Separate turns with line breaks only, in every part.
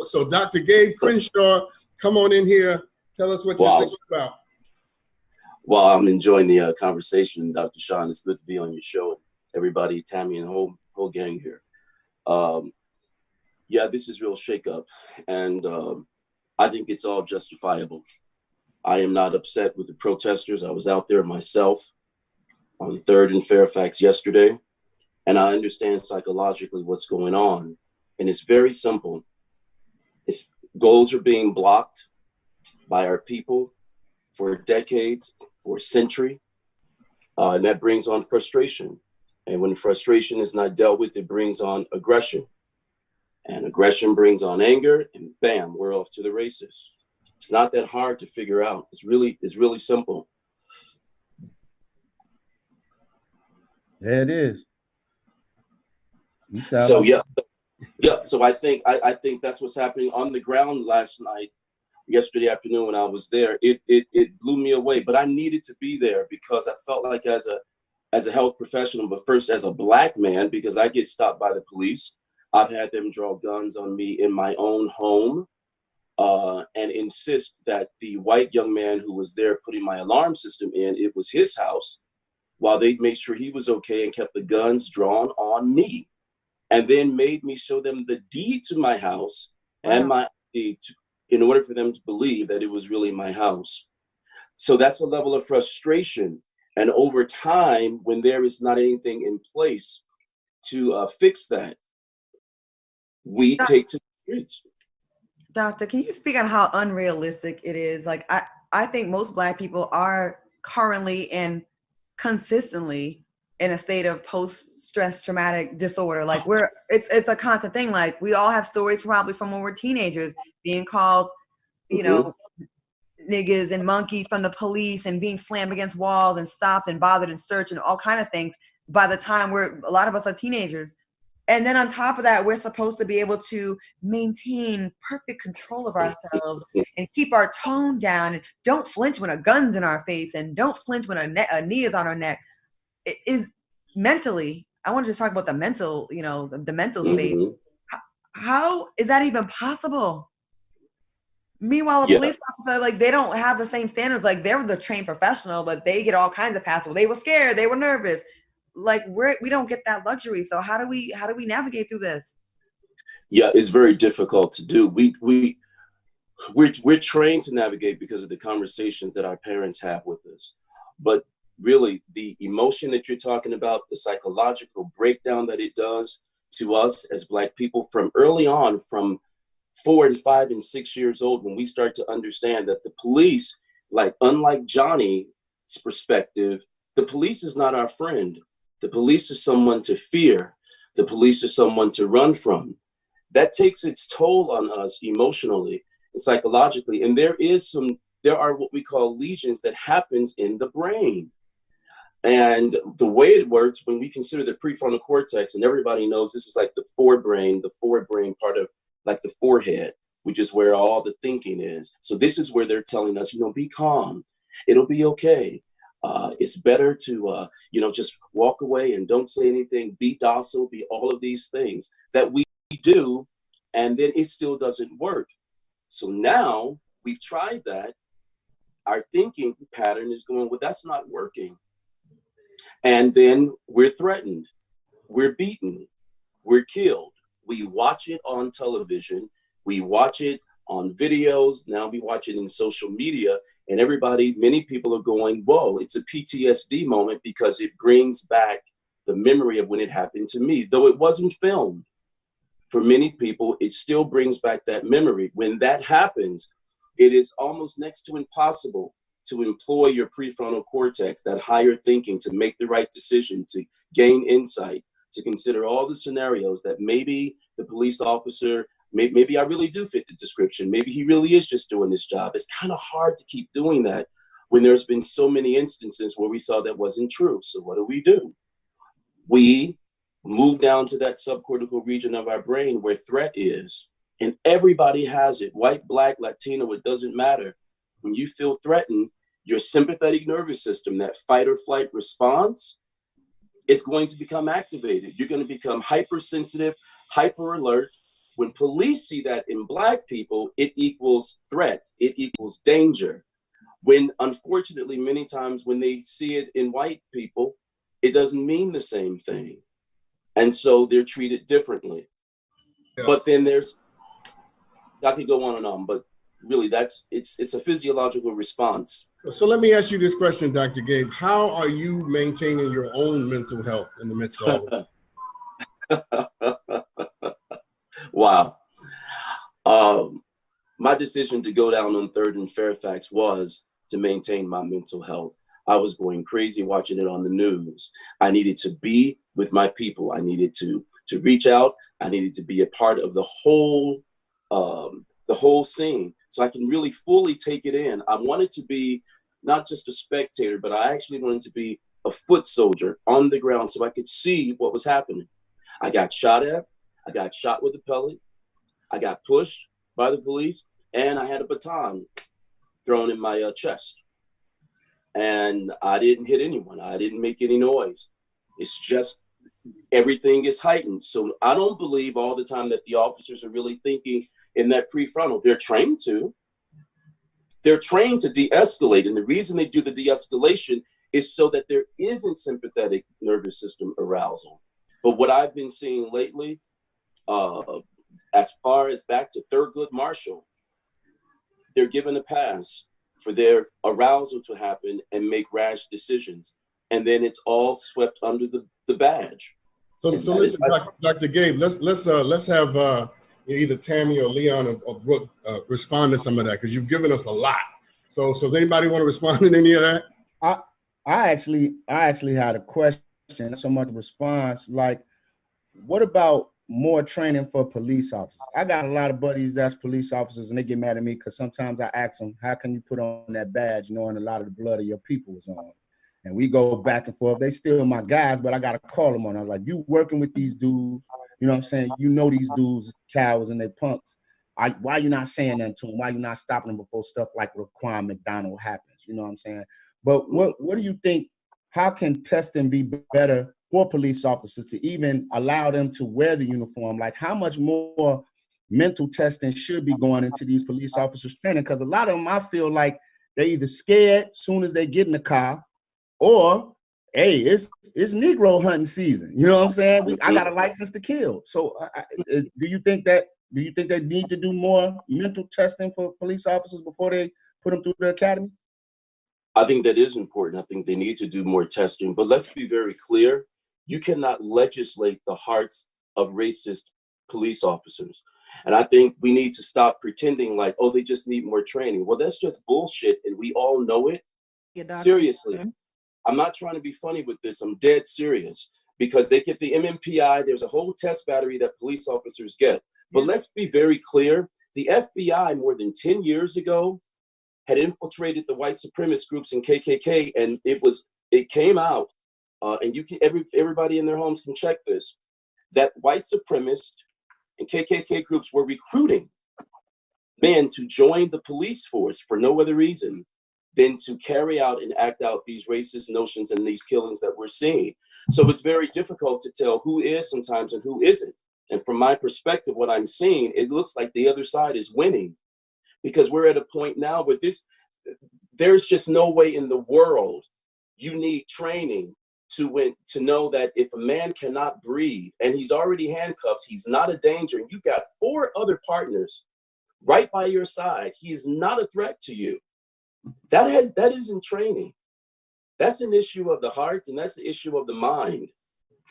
So Dr. Gabe Crenshaw, come on in here. Tell us what you're thinking about.
Well, I'm enjoying the conversation, Dr. Sean. It's good to be on your show. Everybody, Tammy and the whole gang here. Yeah, this is real shakeup. And I think it's all justifiable. I am not upset with the protesters. I was out there myself on 3rd and Fairfax yesterday, and I understand psychologically what's going on. And it's very simple. Goals are being blocked by our people for decades, for a century, and that brings on frustration. And when frustration is not dealt with, it brings on aggression. And aggression brings on anger, and bam, we're off to the races. It's not that hard to figure out. It's really simple.
There it is.
So yeah. So I think that's what's happening on the ground yesterday afternoon when I was there. It blew me away, but I needed to be there because I felt like as a health professional, but first as a Black man, because I get stopped by the police. I've had them draw guns on me in my own home and insist that the white young man who was there putting my alarm system in, it was his house, while they made sure he was okay and kept the guns drawn on me. And then made me show them the deed to my house and my deed in order for them to believe that it was really my house. So that's a level of frustration. And over time, when there is not anything in place to fix that, we take to the streets.
Doctor, can you speak on how unrealistic it is? Like, I think most Black people are currently and consistently in a state of post-stress traumatic disorder. Like it's a constant thing. Like we all have stories probably from when we're teenagers being called, you know, niggas and monkeys from the police and being slammed against walls and stopped and bothered and searched and all kind of things by the time a lot of us are teenagers. And then on top of that, we're supposed to be able to maintain perfect control of ourselves and keep our tone down and don't flinch when a gun's in our face and don't flinch when a knee is on our neck. It is mentally, I want to just talk about the mental, the mental space. How is that even possible? Meanwhile, a police officer, like, they don't have the same standards. Like, they're the trained professional, but they get all kinds of passes. They were scared. They were nervous. Like, we don't get that luxury. So how do we navigate through this?
Yeah, it's very difficult to do. We're trained to navigate because of the conversations that our parents have with us. But really, the emotion that you're talking about, the psychological breakdown that it does to us as Black people from early on, from 4 and 5 and 6 years old, when we start to understand that the police, like, unlike Johnny's perspective, the police is not our friend. The police is someone to fear. The police is someone to run from. That takes its toll on us emotionally and psychologically. And there are what we call lesions that happens in the brain. And the way it works, when we consider the prefrontal cortex, and everybody knows this is like the forebrain part of like the forehead, which is where all the thinking is. So this is where they're telling us, be calm. It'll be okay. It's better to, just walk away and don't say anything, be docile, be all of these things that we do, and then it still doesn't work. So now we've tried that. Our thinking pattern is going, well, that's not working. And then we're threatened, we're beaten, we're killed. We watch it on television, we watch it on videos, now we watch it in social media, and many people are going, whoa, it's a PTSD moment because it brings back the memory of when it happened to me. Though it wasn't filmed, for many people, it still brings back that memory. When that happens, it is almost next to impossible to employ your prefrontal cortex, that higher thinking, to make the right decision, to gain insight, to consider all the scenarios that maybe the police officer, maybe I really do fit the description. Maybe he really is just doing his job. It's kind of hard to keep doing that when there's been so many instances where we saw that wasn't true. So what do? We move down to that subcortical region of our brain where threat is. And everybody has it, white, Black, Latino, it doesn't matter. When you feel threatened, your sympathetic nervous system, that fight or flight response, is going to become activated. You're going to become hypersensitive, hyper alert, When police see that in Black people, it equals threat, it equals danger. When, unfortunately, many times when they see it in white people, it doesn't mean the same thing. And so they're treated differently. Yeah. But then I could go on and on, but really it's a physiological response.
So let me ask you this question, Dr. Gabe. How are you maintaining your own mental health in the midst of all of it?
Wow. My decision to go down on 3rd and Fairfax was to maintain my mental health. I was going crazy watching it on the news. I needed to be with my people. I needed to reach out. I needed to be a part of the whole scene, so I can really fully take it in. I wanted to be not just a spectator, but I actually wanted to be a foot soldier on the ground so I could see what was happening. I got shot at. I got shot with a pellet. I got pushed by the police, and I had a baton thrown in my chest. And I didn't hit anyone. I didn't make any noise. It's just everything is heightened. So I don't believe all the time that the officers are really thinking in that prefrontal. They're trained to. They're trained to de-escalate. And the reason they do the de-escalation is so that there isn't sympathetic nervous system arousal. But what I've been seeing lately, as far as back to Thurgood Marshall, they're given a pass for their arousal to happen and make rash decisions. And then it's all swept under the badge.
So listen, Dr. Gabe, let's have either Tammi or Leon or Brooke respond to some of that, because you've given us a lot. So does anybody want to respond to any of that?
I actually had a question, not so much response. Like, what about more training for police officers? I got a lot of buddies that's police officers, and they get mad at me because sometimes I ask them, how can you put on that badge knowing a lot of the blood of your people is on? And we go back and forth. They still my guys, but I got to call them on. I was like, you working with these dudes, you know what I'm saying? You know these dudes, cowards and they punks. Why you not saying that to them? Why you not stopping them before stuff like Raquan McDonald happens? You know what I'm saying? But what do you think, how can testing be better for police officers to even allow them to wear the uniform? Like, how much more mental testing should be going into these police officers training? Because a lot of them, I feel like they either scared soon as they get in the car, or, hey, it's Negro hunting season. You know what I'm saying? I got a license to kill. So do you think they need to do more mental testing for police officers before they put them through the academy?
I think that is important. I think they need to do more testing. But let's be very clear. You cannot legislate the hearts of racist police officers. And I think we need to stop pretending like, oh, they just need more training. Well, that's just bullshit. And we all know it. Seriously. I'm not trying to be funny with this. I'm dead serious, because they get the MMPI. There's a whole test battery that police officers get. But let's be very clear. The FBI more than 10 years ago had infiltrated the white supremacist groups in KKK. And it came out, and you can, everybody in their homes can check this, that white supremacist and KKK groups were recruiting men to join the police force for no other reason than to carry out and act out these racist notions and these killings that we're seeing. So it's very difficult to tell who is sometimes and who isn't. And from my perspective, what I'm seeing, it looks like the other side is winning, because we're at a point now where there's just no way in the world you need training to know that if a man cannot breathe and he's already handcuffed, he's not a danger, and you've got 4 other partners right by your side, he is not a threat to you. That isn't training. That's an issue of the heart, and that's the issue of the mind.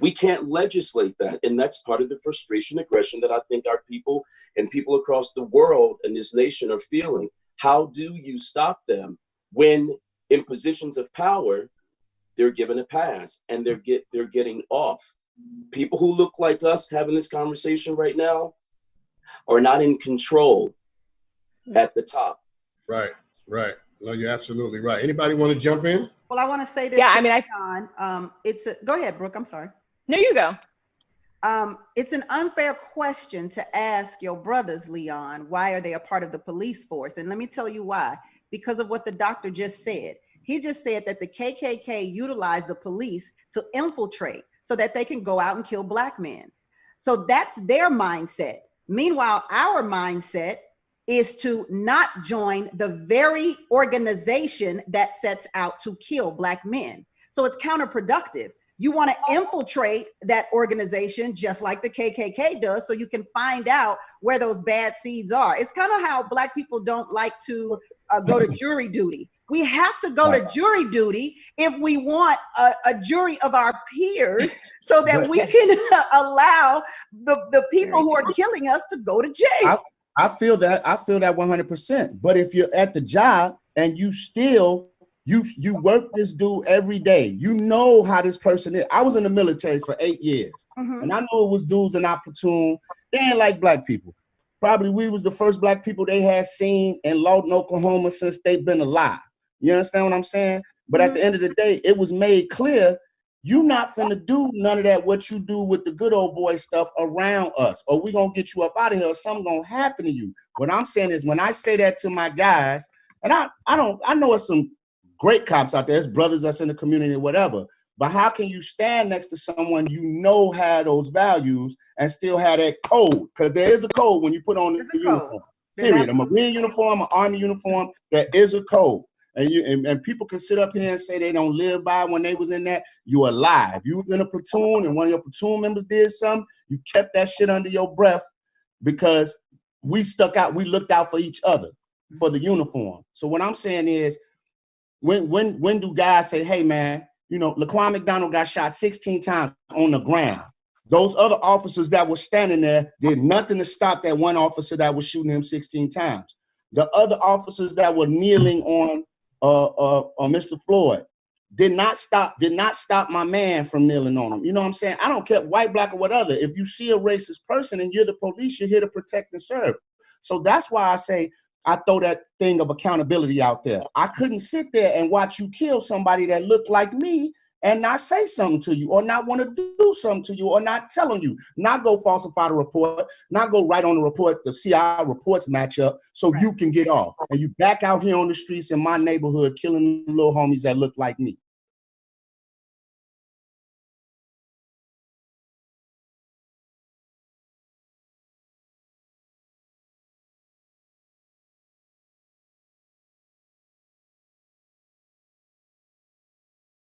We can't legislate that. And that's part of the frustration, aggression that I think our people and people across the world and this nation are feeling. How do you stop them when in positions of power, they're given a pass and they're getting off? People who look like us having this conversation right now are not in control at the top.
Right. No, you're absolutely right. Anybody want to jump in?
Well, I want to say this.
Yeah,
go ahead, Brooke. I'm sorry.
No, you go.
It's an unfair question to ask your brothers, Leon, why are they a part of the police force? And let me tell you why. Because of what the doctor just said. He just said that the KKK utilized the police to infiltrate so that they can go out and kill Black men. So that's their mindset. Meanwhile, our mindset is to not join the very organization that sets out to kill Black men. So it's counterproductive. You want to infiltrate that organization just like the KKK does, so you can find out where those bad seeds are. It's kind of how Black people don't like to go to jury duty. We have to go to jury duty if we want a jury of our peers, so that we can allow the people who are killing us to go to jail.
I feel that 100%. But if you're at the job and you still you work this dude every day, you know how this person is. I was in the military for 8 years, and I know it was dudes in our platoon. They ain't like Black people. Probably we was the first Black people they had seen in Lawton, Oklahoma since they've been alive. You understand what I'm saying? But at the end of the day, it was made clear you not finna do none of that what you do with the good old boy stuff around us, or we gonna get you up out of here, or something gonna happen to you. What I'm saying is, when I say that to my guys, and I know it's some great cops out there, it's brothers that's in the community or whatever, but how can you stand next to someone you know had those values and still have that code? Because there is a code when you put on the uniform. Period. A Marine uniform, an Army uniform, there is a code. And people can sit up here and say they don't live by when they was in that. You alive. You was in a platoon and one of your platoon members did something, you kept that shit under your breath because we stuck out, we looked out for each other, for the uniform. So what I'm saying is, when do guys say, hey man, you know, Laquan McDonald got shot 16 times on the ground. Those other officers that were standing there did nothing to stop that one officer that was shooting him 16 times. The other officers that were kneeling on Mr. Floyd did not stop my man from kneeling on him. You know what I'm saying? I don't care, white, Black, or whatever. If you see a racist person and you're the police, you're here to protect and serve. So that's why I say I throw that thing of accountability out there. I couldn't sit there and watch you kill somebody that looked like me and not say something to you, or not want to do something to you, or not tell on you, not go falsify the report, not go write on the report to see how reports match up so you can get off. And you back out here on the streets in my neighborhood killing little homies that look like me.